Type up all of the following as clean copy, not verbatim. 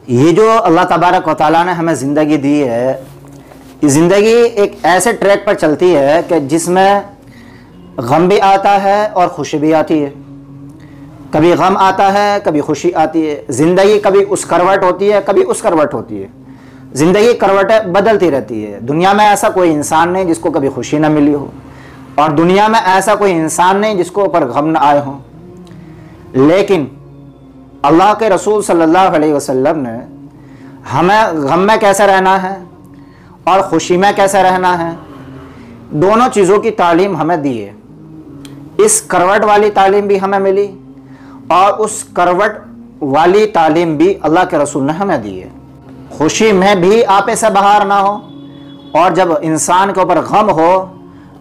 ये जो अल्लाह तबारक व तआला ने हमें ज़िंदगी दी है, ये ज़िंदगी एक ऐसे ट्रैक पर चलती है कि जिसमें गम भी आता है और खुशी भी आती है। कभी गम आता है, कभी खुशी आती है। ज़िंदगी कभी उस करवट होती है, कभी उस करवट होती है। ज़िंदगी करवटें बदलती रहती है। दुनिया में ऐसा कोई इंसान नहीं जिसको कभी खुशी ना मिली हो, और दुनिया में ऐसा कोई इंसान नहीं जिसको ऊपर गम न आए हों। लेकिन अल्लाह के रसूल सल्लल्लाहु अलैहि वसल्लम ने हमें गम में कैसे रहना है और खुशी में कैसे रहना है, दोनों चीज़ों की तालीम हमें दी है। इस करवट वाली तालीम भी हमें मिली और उस करवट वाली तालीम भी अल्लाह के रसूल ने हमें दी है। खुशी में भी आपे से बाहर ना हो, और जब इंसान के ऊपर गम हो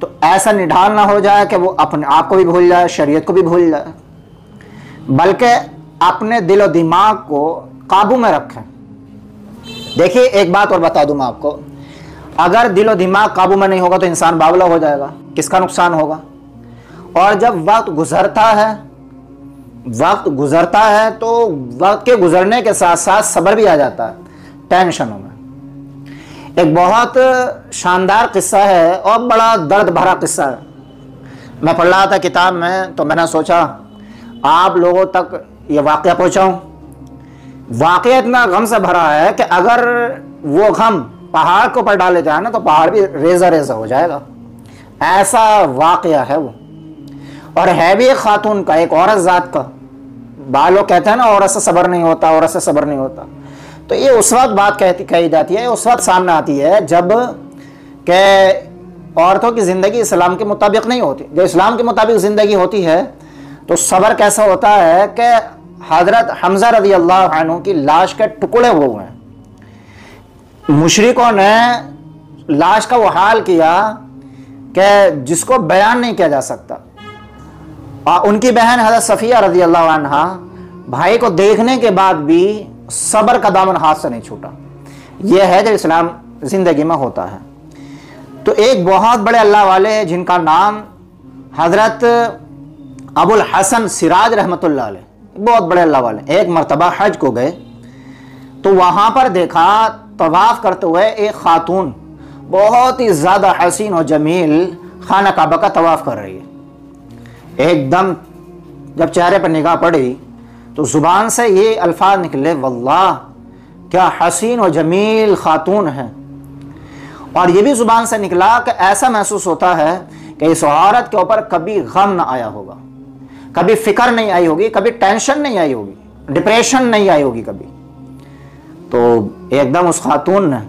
तो ऐसा निढाल ना हो जाए कि वो अपने आप को भी भूल जाए, शरीयत को भी भूल जाए, बल्कि अपने दिल और दिमाग को काबू में रखें। देखिए, एक बात और बता दूं मैं आपको, अगर दिल और दिमाग काबू में नहीं होगा तो इंसान बावला हो जाएगा। किसका नुकसान होगा? और जब वक्त गुजरता है तो वक्त के गुजरने के साथ साथ सब्र भी आ जाता है टेंशनों में। एक बहुत शानदार किस्सा है और बड़ा दर्द भरा किस्सा है। मैं पढ़ रहा था किताब में, तो मैंने सोचा आप लोगों तक ये वाक़या पहुँचाऊँ। वाक़या इतना गम से भरा है कि अगर वो गम पहाड़ के ऊपर डाले जाए ना तो पहाड़ भी रेजा रेजा हो जाएगा। ऐसा वाक़या है वो, और है भी एक खातून का, एक औरत ज़ात का। लोग कहते हैं ना, औरत से सब्र नहीं होता, औरत से सब्र नहीं होता। तो ये उस वक्त बात कही जाती है, उस वक्त सामने आती है जब के औरतों की ज़िंदगी इस्लाम के मुताबिक नहीं होती। जब इस्लाम के मुताबिक ज़िंदगी होती है तो सब्र कैसा होता है कि हज़रत हमज़ा रज़ी अल्लाह अन्हु की लाश के टुकड़े हुए हैं। मुशरिकों ने लाश का वो हाल किया कि जिसको बयान नहीं किया जा सकता। और उनकी बहन हज़रत सफ़िया रज़ी अल्लाह अन्हा भाई को देखने के बाद भी सब्र का दामन हाथ से नहीं छूटा। यह है जब इस्लाम ज़िंदगी में होता है। तो एक बहुत बड़े अल्लाह वाले हैं जिनका नाम हज़रत अबुल हसन सिराज रहमतुल्लाह अलैह, बहुत बड़े अल्लाह वाले। एक मरतबा हज को गए तो वहाँ पर देखा तवाफ़ करते हुए एक खातून बहुत ही ज़्यादा हसीन और जमील खाना काबा का तवाफ़ कर रही है। एकदम जब चेहरे पर निगाह पड़ी तो ज़ुबान से ये अल्फाज निकले, वल्लाह क्या हसीन और जमील खातून है। और ये भी ज़ुबान से निकला कि ऐसा महसूस होता है कि इस औरत के ऊपर कभी गम ना आया होगा, कभी फिक्र नहीं आई होगी, कभी टेंशन नहीं आई होगी, डिप्रेशन नहीं आई होगी कभी। तो एकदम उस खातून ने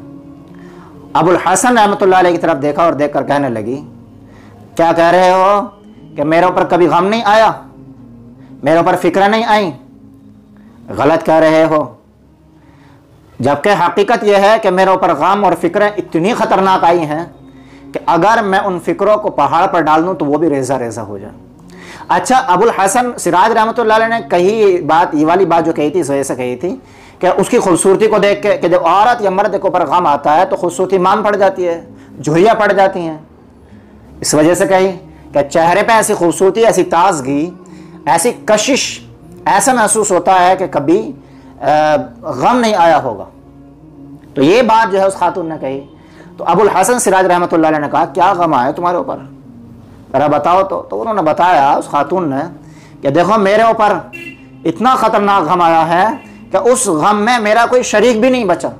अबुल हसन रहमतुल्लाह अलैह की तरफ देखा और देखकर कहने लगी, क्या कह रहे हो कि मेरे ऊपर कभी गम नहीं आया, मेरे ऊपर फिक्र नहीं आई? गलत कह रहे हो, जबकि हकीकत यह है कि मेरे ऊपर गम और फिक्रें इतनी ख़तरनाक आई हैं कि अगर मैं उन फिक्रों को पहाड़ पर डाल दूँ तो वो भी रेजा रेजा हो जाए। अच्छा, अबुल हसन सिराज रहमतुल्लाह अलैह ने कही बात, ये वाली बात जो कही थी इस वजह से कही थी कि उसकी खूबसूरती को देख के, कि जब औरत या मर्द के ऊपर गम आता है तो खूबसूरती मान पड़ जाती है, झुर्रियाँ पड़ जाती हैं। इस वजह से कही कि चेहरे पे ऐसी खूबसूरती, ऐसी ताजगी, ऐसी कशिश, ऐसा महसूस होता है कि कभी गम नहीं आया होगा। तो ये बात जो है उस खातून ने कही। तो अबुल हसन सिराज रहमतुल्लाह अलैह ने कहा, क्या गम आया तुम्हारे ऊपर, जरा बताओ। तो उन्होंने बताया, उस खातून ने, कि देखो मेरे ऊपर इतना ख़तरनाक गम आया है कि उस गम में मेरा कोई शरीक भी नहीं बचा।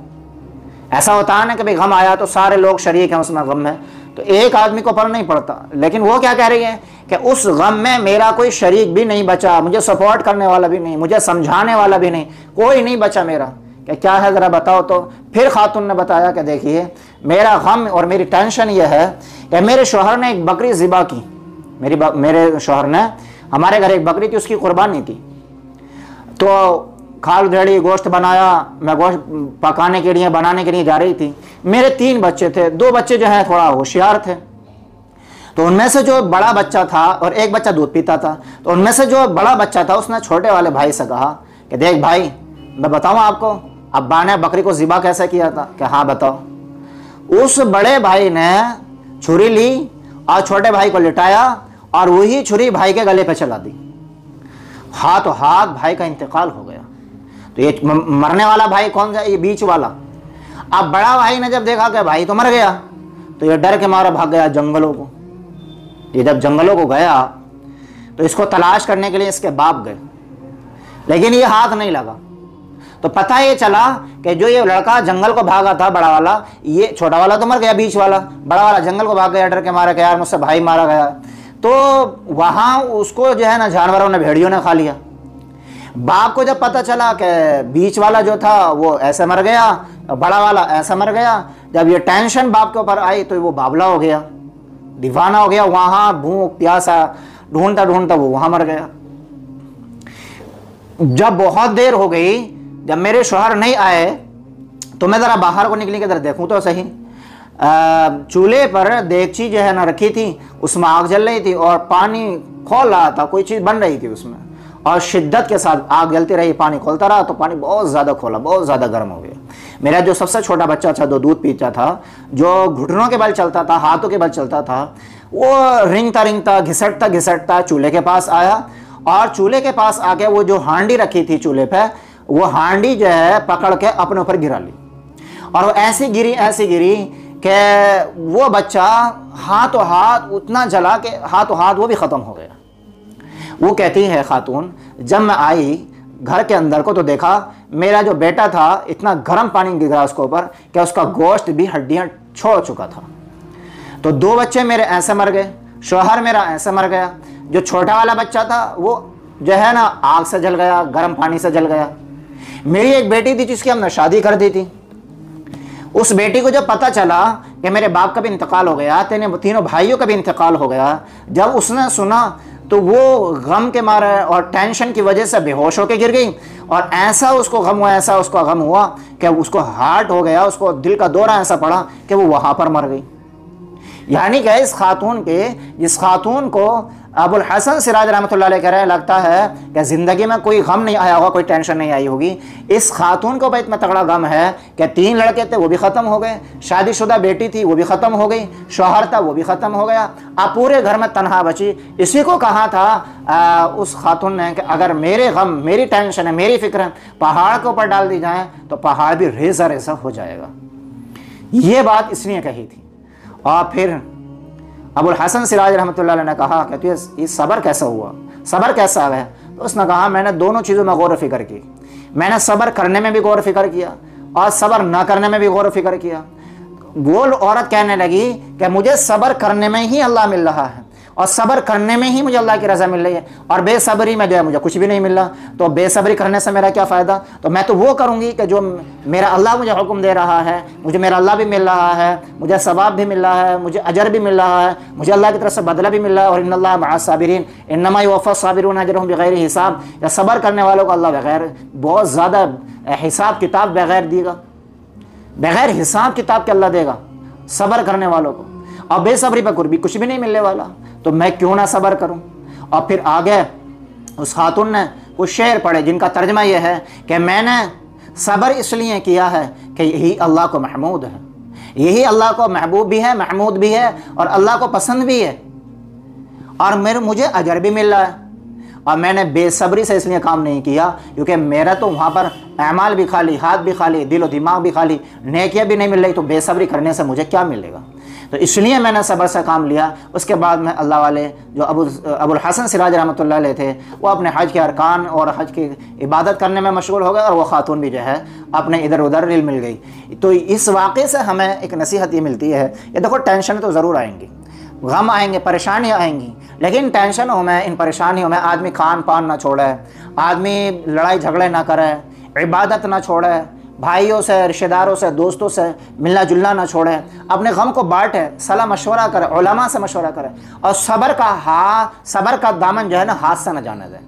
ऐसा होता है ना कि भाई गम आया तो सारे लोग शरीक हैं उसमें, गम में तो एक आदमी को फर्क नहीं पड़ता। लेकिन वो क्या कह रही है कि उस गम में मेरा कोई शरीक भी नहीं बचा, मुझे सपोर्ट करने वाला भी नहीं, मुझे समझाने वाला भी नहीं, कोई नहीं बचा मेरा। क्या है ज़रा बताओ। तो फिर खातून ने बताया कि देखिए, मेरा गम और मेरी टेंशन ये है कि मेरे शोहर ने एक बकरी ज़िबा की। मेरे शोहर ने, हमारे घर एक बकरी थी, उसकी कुर्बानी थी। तो खाल उधेड़ी गोश्त बनाया, मैं गोश्त पकाने के लिए, बनाने के लिए जा रही थी। मेरे 3 बच्चे थे, 2 बच्चे जो हैं थोड़ा होशियार थे। तो उनमें से जो बड़ा बच्चा था, और एक बच्चा दूध पीता था, तो उनमें से जो बड़ा बच्चा था उसने छोटे वाले भाई से कहा कि देख भाई, मैं बताऊँ आपको अब्बा ने बकरी को ज़िबा कैसे किया था? कि हाँ बताओ। उस बड़े भाई ने छुरी ली और छोटे भाई को लिटाया और वही छुरी भाई के गले पे चला दी। हाथों हाथ भाई का इंतकाल हो गया। तो ये मरने वाला भाई कौन सा, ये बीच वाला। अब बड़ा भाई ने जब देखा कि भाई तो मर गया, तो ये डर के मारा भाग गया जंगलों को। ये जब जंगलों को गया तो इसको तलाश करने के लिए इसके बाप गए, लेकिन ये हाथ नहीं लगा। तो पता ये चला कि जो ये लड़का जंगल को भागा था बड़ा वाला, ये छोटा वाला तो मर गया, बीच वाला बड़ा वाला जंगल को भाग गया डर के मारा कि यार मुझसे भाई मारा गया। तो वहां उसको जो है ना जानवरों ने, भेड़ियों ने खा लिया। बाप को जब पता चला कि बीच वाला जो था वो ऐसे मर गया, बड़ा वाला ऐसा मर गया, जब ये टेंशन बाप के ऊपर आई तो वो बावला हो गया, दीवाना हो गया। वहां भूख प्यासा ढूंढता ढूंढता वो वहां मर गया। जब बहुत देर हो गई, जब मेरे शौहर नहीं आए तो मैं ज़रा बाहर को निकली के देखूं तो सही। चूल्हे पर देगची जो है ना रखी थी, उसमें आग जल रही थी और पानी खोल रहा था, कोई चीज़ बन रही थी उसमें, और शिद्दत के साथ आग जलती रही, पानी खोलता रहा तो पानी बहुत ज़्यादा खोला, बहुत ज़्यादा गर्म हो गया। मेरा जो सबसे छोटा बच्चा था, जो दूध पीता था, जो घुटनों के बल चलता था, हाथों के बल चलता था, वो रिंगता रिंगता घिसटता घिसटता चूल्हे के पास आया, और चूल्हे के पास आके वो जो हांडी रखी थी चूल्हे पे, वो हांडी जो है पकड़ के अपने ऊपर गिरा ली, और वो ऐसी गिरी कि वो बच्चा हाथों हाथ उतना जला कि हाथों हाथ वो भी ख़त्म हो गया। वो कहती है खातून, जब मैं आई घर के अंदर को तो देखा मेरा जो बेटा था इतना गर्म पानी गिरा उसके ऊपर कि उसका गोश्त भी हड्डियां छोड़ चुका था। तो 2 बच्चे मेरे ऐसे मर गए, शौहर मेरा ऐसे मर गया। जो छोटा वाला बच्चा था वो जो है ना आग से जल गया, गर्म पानी से जल गया। मेरी एक बेटी थी जिसकी हमने शादी कर दी थी, उस बेटी को जब पता चला कि मेरे बाप का भी इंतकाल हो गया, तीनों भाइयों का भी इंतकाल हो गया, जब उसने सुना तो वो गम के मारे और टेंशन की वजह से बेहोश होकर गिर गई, और ऐसा उसको गम हुआ, ऐसा उसको गम हुआ कि उसको हार्ट हो गया, उसको दिल का दौरा ऐसा पड़ा कि वो वहाँ पर मर गई। यानी कि जिस खातून को अबुल हसन सिराज रहमतुल्लाह अलैह कह रहे हैं, लगता है कि ज़िंदगी में कोई गम नहीं आया होगा, कोई टेंशन नहीं आई होगी, इस खातून को भाई इतना तगड़ा गम है कि 3 लड़के थे वो भी ख़त्म हो गए, शादीशुदा बेटी थी वो भी ख़त्म हो गई, शौहर था वो भी ख़त्म हो गया, अब पूरे घर में तनहा बची। इसी को कहा था उस खातून ने कि अगर मेरे गम, मेरी टेंशन है, मेरी फ़िक्र है, पहाड़ के ऊपर डाल दी जाए तो पहाड़ भी रेज़ा रेज़ा हो जाएगा। ये बात इसने कही थी। और फिर अबुल हसन सिराज रहमतुल्लाह अलैह ने कहा कि तो ये सब्र कैसा हुआ, सब्र कैसा आ गया? तो उसने कहा मैंने दोनों चीज़ों में गौर फिक्र की, मैंने सब्र करने में भी गौर फिक्र किया और सब्र ना करने में भी गौर फिक्र किया। वो औरत कहने लगी कि मुझे सब्र करने में ही अल्लाह मिल रहा है और सब्र करने में ही मुझे अल्लाह की रज़ा मिल रही है, और बेसब्री में जो है मुझे कुछ भी नहीं मिल रहा, तो बेसब्री करने से मेरा क्या फ़ायदा? तो मैं तो वो करूँगी कि जो मेरा अल्लाह मुझे हुक्म दे रहा है, मुझे मेरा अल्लाह भी मिल रहा है, मुझे सवाब भी मिल रहा है, मुझे अजर भी मिल रहा है, मुझे अल्लाह की तरफ से बदला भी मिल रहा है। और इन्नल्लाह मअस साबिरीन इन्नमा युवफ़्फ़स साबिरून अजरहुम बिग़ैर हिसाब, या सब्र करने वालों को अल्लाह बग़ैर बहुत ज़्यादा हिसाब किताब बग़ैर देगा, बग़ैर हिसाब किताब के अल्लाह देगा सब्र करने वालों को, और बेसब्री पर भी कुछ भी नहीं मिलने वाला, तो मैं क्यों ना सब्र करूं। और फिर आगे उस खातून ने कुछ शेर पढ़े जिनका तर्जमा यह है कि मैंने सब्र इसलिए किया है कि यही अल्लाह को महमूद है, यही अल्लाह को महबूब भी है, महमूद भी है और अल्लाह को पसंद भी है, और मुझे अजर भी मिल रहा है। और मैंने बेसब्री से इसलिए काम नहीं किया क्योंकि मेरा तो वहाँ पर अमाल भी खाली, हाथ भी खाली, दिल और दिमाग भी खाली, नेकियां भी नहीं मिल रही, तो बेसब्री करने से मुझे क्या मिलेगा? तो इसलिए मैंने सब्र से काम लिया। उसके बाद में अल्लाह वाले जो अबुल हसन सिराज रहमतुल्लाह अलैह थे, वो अपने हज के अरकान और हज की इबादत करने में मशगूल हो गए, और वो खातून भी जो है अपने इधर उधर रिल मिल गई। तो इस वाक़े से हमें एक नसीहत ये मिलती है, ये देखो टेंशन तो ज़रूर आएंगी, गम आएंगे, परेशानियाँ आएंगी, लेकिन टेंशनों में, इन परेशानियों में आदमी खान पान ना छोड़े, आदमी लड़ाई झगड़े ना करे, इबादत ना छोड़े, भाइयों से, रिश्तेदारों से, दोस्तों से मिलना जुलना ना छोड़े, अपने गम को बांटे, सलाह मशवरा करे, उलमा से मशवरा करे, और सब्र का दामन जो है ना हाथ से न जाने दे।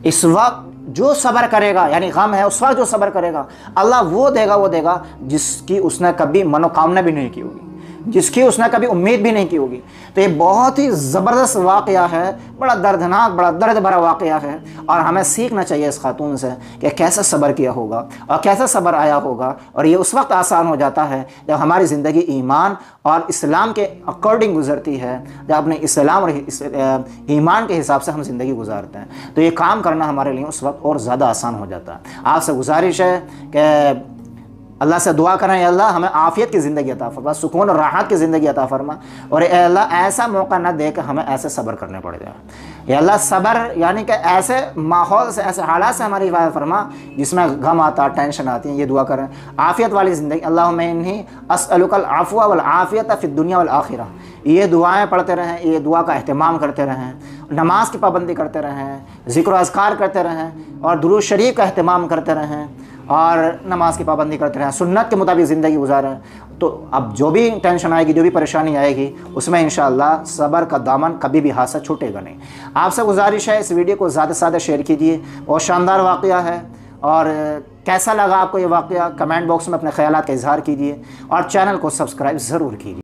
इस वक्त जो सब्र करेगा, यानी गम है उस वक्त जो सब्र करेगा, अल्लाह वो देगा जिसकी उसने कभी मनोकामना भी नहीं की होगी, जिसकी उसने कभी उम्मीद भी नहीं की होगी। तो ये बहुत ही ज़बरदस्त वाक़या है, बड़ा दर्दनाक, बड़ा दर्द भरा वाक़या है, और हमें सीखना चाहिए इस खातून से कि कैसा सब्र किया होगा और कैसा सब्र आया होगा। और ये उस वक्त आसान हो जाता है जब हमारी ज़िंदगी ईमान और इस्लाम के अकॉर्डिंग गुजरती है, जब अपने इस्लाम और ईमान के हिसाब से हम ज़िंदगी गुजारते हैं, तो ये काम करना हमारे लिए उस वक्त और ज़्यादा आसान हो जाता है। आपसे गुजारिश है कि अल्लाह से दुआ करें, अल्लाह हमें आफ़ियत की ज़िंदगी अता फरमा, सुकून और राहत की ज़िंदगी अता फरमा, और अल्लाह ऐसा मौका ना दे कि हमें ऐसे सब्र करने पड़ जाए। या अल्लाह सब्र यानी कि ऐसे माहौल से, ऐसे हालात से हमारी हिफाजत फरमा जिसमें गम आता, टेंशन आती है। ये दुआ करें आफ़ियत वाली ज़िंदगी। अल्लाहुम्मा इन्नी अस्अलुकल अफ़्व वल आफ़ियत फ़िद दुनिया वल आखिरा। ये दुआएँ पढ़ते रहें, ये दुआ का अहतमाम करते रहें, नमाज की पाबंदी करते रहें, ज़िक्र अज़कार करते रहें, और दुरूद शरीफ का अहतमाम करते रहें, और नमाज की पाबंदी करते रहें, सुन्नत के मुताबिक ज़िंदगी गुजारें। तो अब जो भी टेंशन आएगी, जो भी परेशानी आएगी, उसमें इंशाअल्लाह सब्र का दामन कभी भी हाथ से छूटेगा नहीं। आपसे गुजारिश है इस वीडियो को ज़्यादा से ज़्यादा शेयर कीजिए। बहुत शानदार वाक़या है, और कैसा लगा आपको ये वाक़या कमेंट बॉक्स में अपने ख़यालात का इजहार कीजिए, और चैनल को सब्सक्राइब ज़रूर कीजिए।